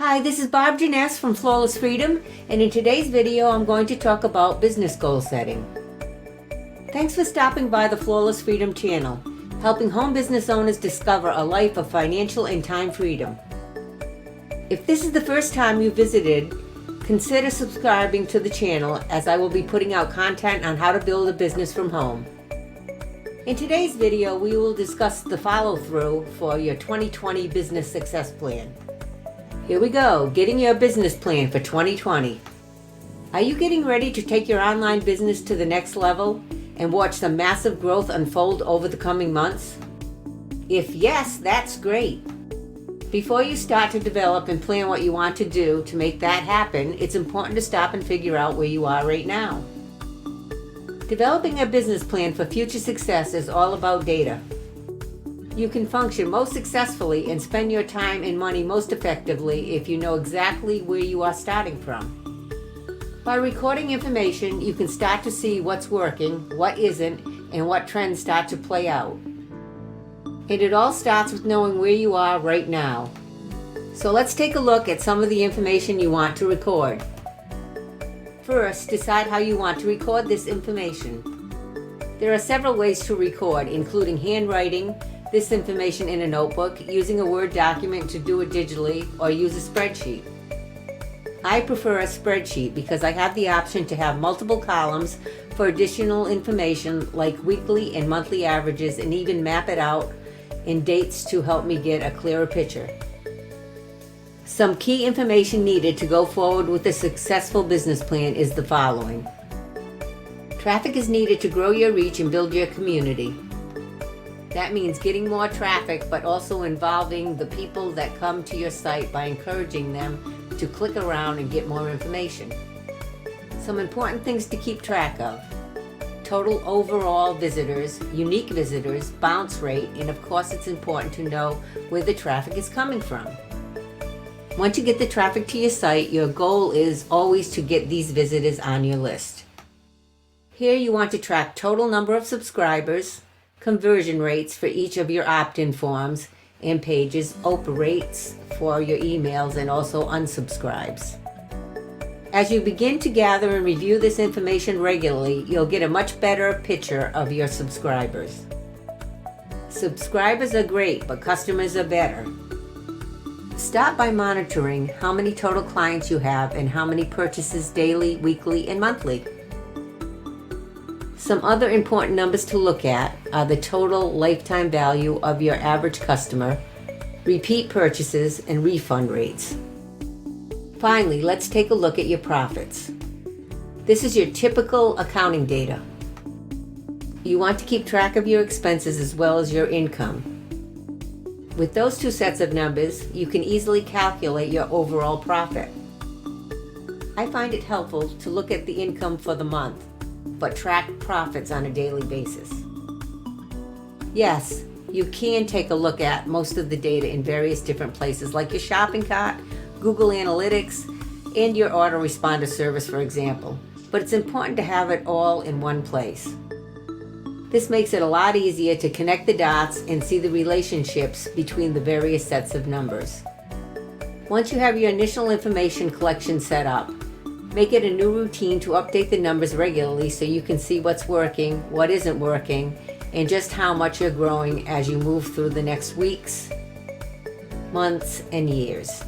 Hi, this is Barb Janess from Flawless Freedom, and in today's video I'm going to talk about business goal setting. Thanks for stopping by the Flawless Freedom channel, helping home business owners discover a life of financial and time freedom. If this is the first time you visited, consider subscribing to the channel as I will be putting out content on how to build a business from home. In today's video, we will discuss the follow-through for your 2020 business success plan. Here we go, getting your business plan for 2020. Are you getting ready to take your online business to the next level and watch the massive growth unfold over the coming months? If yes, that's great. Before you start to develop and plan what you want to do to make that happen, it's important to stop and figure out where you are right now. Developing a business plan for future success is all about data. You can function most successfully and spend your time and money most effectively if you know exactly where you are starting from. By recording information, you can start to see what's working, what isn't, and what trends start to play out. And it all starts with knowing where you are right now. So let's take a look at some of the information you want to record. First, decide how you want to record this information. There are several ways to record, including handwriting this information in a notebook, using a Word document to do it digitally, or use a spreadsheet. I prefer a spreadsheet because I have the option to have multiple columns for additional information like weekly and monthly averages, and even map it out in dates to help me get a clearer picture. Some key information needed to go forward with a successful business plan is the following. Traffic is needed to grow your reach and build your community. That means getting more traffic, but also involving the people that come to your site by encouraging them to click around and get more information. Some important things to keep track of: total overall visitors, unique visitors, bounce rate, and of course it's important to know where the traffic is coming from. Once you get the traffic to your site, your goal is always to get these visitors on your list. Here you want to track total number of subscribers, conversion rates for each of your opt-in forms and pages, open rates for your emails, and also unsubscribes. As you begin to gather and review this information regularly, you'll get a much better picture of your subscribers. Subscribers are great, but customers are better. Start by monitoring how many total clients you have and how many purchases daily, weekly, and monthly. Some other important numbers to look at are the total lifetime value of your average customer, repeat purchases, and refund rates. Finally, let's take a look at your profits. This is your typical accounting data. You want to keep track of your expenses as well as your income. With those two sets of numbers, you can easily calculate your overall profit. I find it helpful to look at the income for the month, but track profits on a daily basis. Yes, you can take a look at most of the data in various different places like your shopping cart, Google Analytics, and your autoresponder service, for example, but it's important to have it all in one place. This makes it a lot easier to connect the dots and see the relationships between the various sets of numbers. Once you have your initial information collection set up, make it a new routine to update the numbers regularly so you can see what's working, what isn't working, and just how much you're growing as you move through the next weeks, months, and years.